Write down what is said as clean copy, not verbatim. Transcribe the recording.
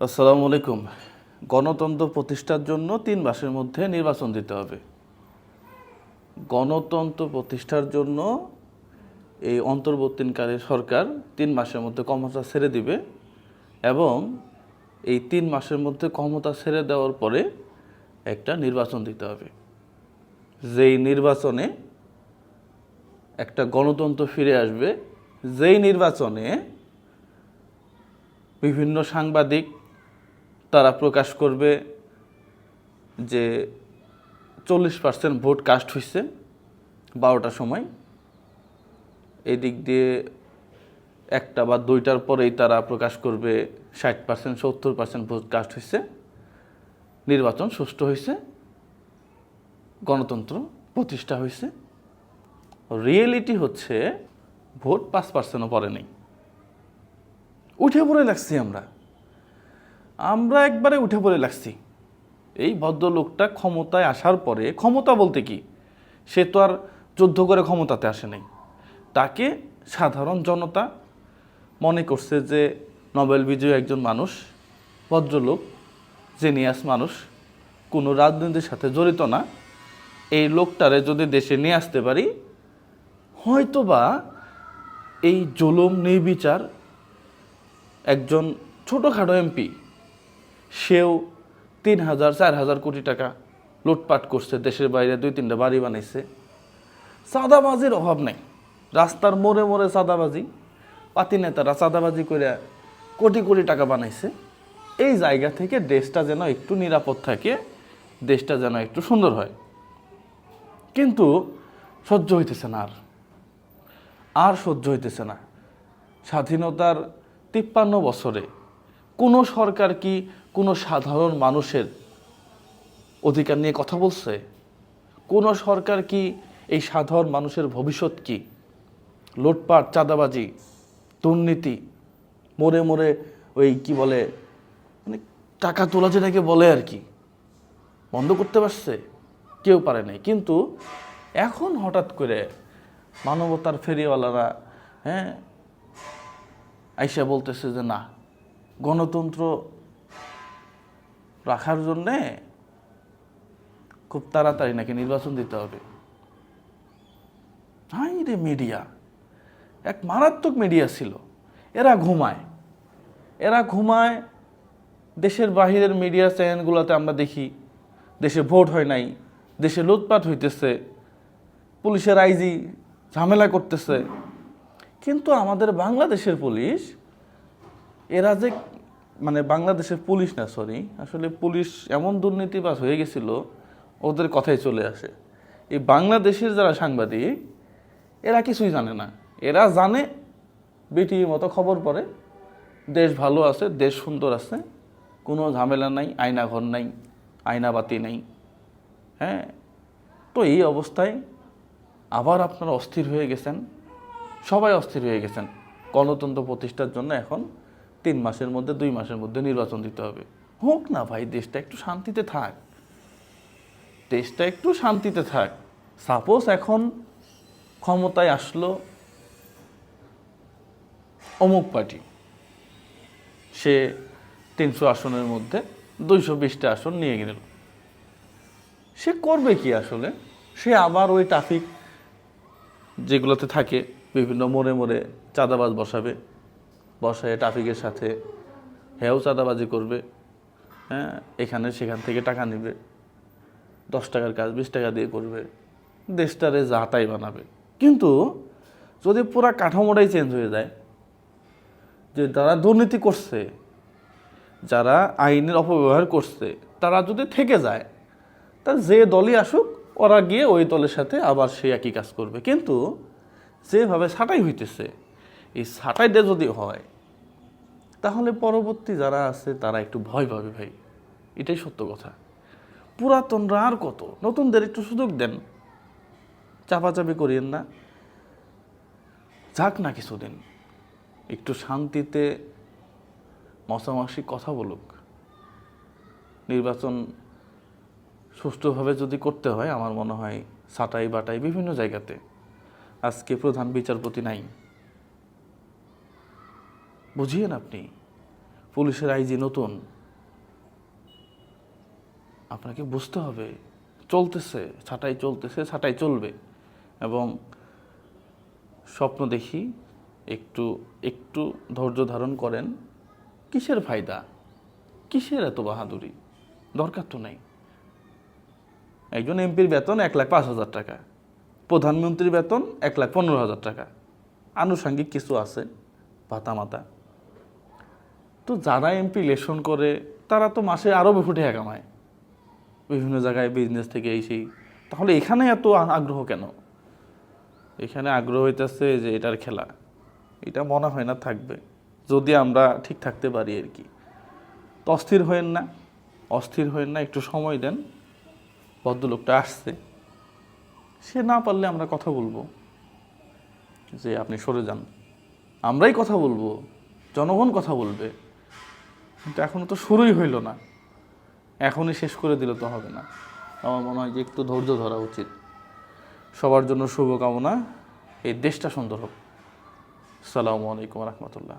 আসসালামু আলাইকুম। গণতন্ত্র প্রতিষ্ঠার জন্য ৩ মাসের মধ্যে নির্বাচন দিতে হবে। গণতন্ত্র প্রতিষ্ঠার জন্য এই অন্তর্বর্তীকালীন সরকার ৩ মাসের মধ্যে ক্ষমতা ছেড়ে দিবে এবং এই ৩ মাসের মধ্যে ক্ষমতা ছেড়ে দেওয়ার পরে একটা নির্বাচন দিতে হবে। যেই নির্বাচনে একটা গণতন্ত্র ফিরে আসবে, যেই নির্বাচনে বিভিন্ন সাংবাদিক তারা প্রকাশ করবে যে 40% ভোট কাস্ট হয়েছে 12টার সময়। এই দিক দিয়ে একটা বা দুইটার পরেই তারা প্রকাশ করবে 60% 70% ভোট কাস্ট হয়েছে, নির্বাচন সুষ্ঠু হয়েছে, গণতন্ত্র প্রতিষ্ঠা হয়েছে। রিয়েলিটি হচ্ছে ভোট 5%ও পরে নেই। উঠে পড়ে লাগছি আমরা একবারে উঠে পড়ে লাগছি। এই ভদ্রলোকটা ক্ষমতায় আসার পরে, ক্ষমতা বলতে কি, সে তো আর যুদ্ধ করে ক্ষমতাতে আসে নাই। তাকে সাধারণ জনতা মনে করছে যে নোবেল বিজয়ী একজন মানুষ, ভদ্রলোক, জেনিয়াস মানুষ, কোনো রাজনীতির সাথে জড়িত না। এই লোকটারে যদি দেশে নিয়ে আসতে পারি, হয়তোবা এই জুলুম নির্বিচার একজন ছোটোখাটো এমপি, সেও 3,000-4,000 কোটি টাকা লুটপাট করছে, দেশের বাইরে 2-3টা বাড়ি বানাইছে। চাঁদাবাজির অভাব নেই, রাস্তার মোড়ে মোড়ে চাঁদাবাজি, পাতি নেতারা চাঁদাবাজি করে কোটি কোটি টাকা বানাইছে। এই জায়গা থেকে দেশটা যেন একটু নিরাপদ থাকে, দেশটা যেন একটু সুন্দর হয়। কিন্তু সহ্য হইতেছে না, আর সহ্য হইতেছে না। স্বাধীনতার 53 বছরে কোনো সরকার কি কোনো সাধারণ মানুষের অধিকার নিয়ে কথা বলছে? কোনো সরকার কি এই সাধারণ মানুষের ভবিষ্যৎ কি? লুটপাট, চাঁদাবাজি, দুর্নীতি, মোড়ে মোড়ে ওই কি বলে, মানে টাকা তোলা যেটাকে বলে আর কি, বন্ধ করতে পারছে? কেউ পারে নাই। কিন্তু এখন হঠাৎ করে মানবতার ফেরিওয়ালারা আইসা বলতেছে যে না, গণতন্ত্র রাখার জন্যে খুব তাড়াতাড়ি নাকি নির্বাচন দিতে হবে। হাই রে, মিডিয়া এক মারাত্মক মিডিয়া ছিল। এরা ঘুমায়। দেশের বাহিরের মিডিয়া চ্যানেলগুলোতে আমরা দেখি দেশে ভোট হয় নাই, দেশে লুটপাট হইতেছে, পুলিশের আইজি ঝামেলা করতেছে। কিন্তু আমাদের বাংলাদেশের পুলিশ, এরা যে, মানে বাংলাদেশের পুলিশ না, সরি, আসলে পুলিশ এমন দুর্নীতিবাজ হয়ে গেছিল, ওদের কথাই চলে আসে। এই বাংলাদেশের যারা সাংবাদিক, এরা কিছুই জানে না। এরা জানে বিটির মতো খবর পড়ে, দেশ ভালো আছে, দেশ সুন্দর আছে, কোনো ঝামেলা নাই, আয়নাঘর নাই, আয়নাবাতি নাই। তো এই অবস্থায় আবার আপনারা অস্থির হয়ে গেছেন, সবাই অস্থির হয়ে গেছেন। গণতন্ত্র প্রতিষ্ঠার জন্য এখন 3 মাসের মধ্যে, 2 মাসের মধ্যে নির্বাচন দিতে হবে। হোক না ভাই, দেশটা একটু শান্তিতে থাক। সাপোজ এখন ক্ষমতায় আসলো অমুক পার্টি, সে 300 আসনের মধ্যে 220টা আসন নিয়ে গেল। সে করবে কি আসলে? সে আবার ওই ট্রাফিক যেগুলোতে থাকে, বিভিন্ন মোড়ে মোড়ে চাঁদাবাজ বসায় ট্রাফিকের সাথে হেও চাঁদাবাজি করবে। এখানে সেখান থেকে টাকা নেবে, 10 টাকার কাজ 20 টাকা দিয়ে করবে, দেশটারে যাতাই বানাবে। কিন্তু যদি পুরা কাঠামোটাই চেঞ্জ হয়ে যায়, যে যারা দুর্নীতি করছে, যারা আইনের অপব্যবহার করছে, তারা যদি থেকে যায়, তা যে দলই আসুক, ওরা গিয়ে ওই দলের সাথে আবার সে একই কাজ করবে। কিন্তু যেভাবে ছাঁটাই হইতেছে, এই ছাঁটাইটা যদি হয়, তাহলে পরবর্তী যারা আছে তারা একটু ভয় পাবে ভাই। এটাই সত্য কথা। পুরাতনরা আর কত, নতুনদের একটু সুযোগ দেন, চাপাচাপি করিয়েন না, যাক না কিছুদিন, একটু শান্তিতে মশামাসি কথা বলুক। নির্বাচন সুষ্ঠুভাবে যদি করতে হয়, আমার মনে হয় ছাঁটাই বাটাই বিভিন্ন জায়গাতে। আজকে প্রধান বিচারপতি নাই, বুঝিয়েন আপনি, পুলিশের আইজি নতুন, আপনাকে বুঝতে হবে চলতেছে, ছাঁটাই চলতেছে, ছাঁটাই চলবে। এবং স্বপ্ন দেখি, একটু একটু ধৈর্য ধারণ করেন। কিসের ফায়দা, কিসের এত বাহাদুরি, দরকার তো নেই। একজন এমপির বেতন 1,05,000 টাকা, প্রধানমন্ত্রীর বেতন 1,15,000 টাকা, আনুষঙ্গিক কিছু আছে ভাতা মাতা। তো যারা এমপি ইলেকশন করে তারা তো মাসে আরও বেশি টাকা কামায় বিভিন্ন জায়গায় বিজনেস থেকে এই সেই। তাহলে এখানে এত আগ্রহ কেন? এখানে আগ্রহ হইতেছে যে এটার খেলা, এটা মনে হয় না থাকবে যদি আমরা ঠিক থাকতে পারি আর কি। তো অস্থির হয়েন না, অস্থির হয়েন না, একটু সময় দেন। ভদ্রলোকটা আসছে, সে না পারলে আমরা কথা বলবো যে আপনি সরে যান, আমরাই কথা বলবো, জনগণ কথা বলবে। কিন্তু এখনো তো শুরুই হইল না, এখনই শেষ করে দিলে তো হবে না। আমার মনে হয় যে একটু ধৈর্য ধরা উচিত। সবার জন্য শুভকামনা, এই দেশটা সুন্দর হোক। আসসালামু আলাইকুম রহমতুল্লাহ।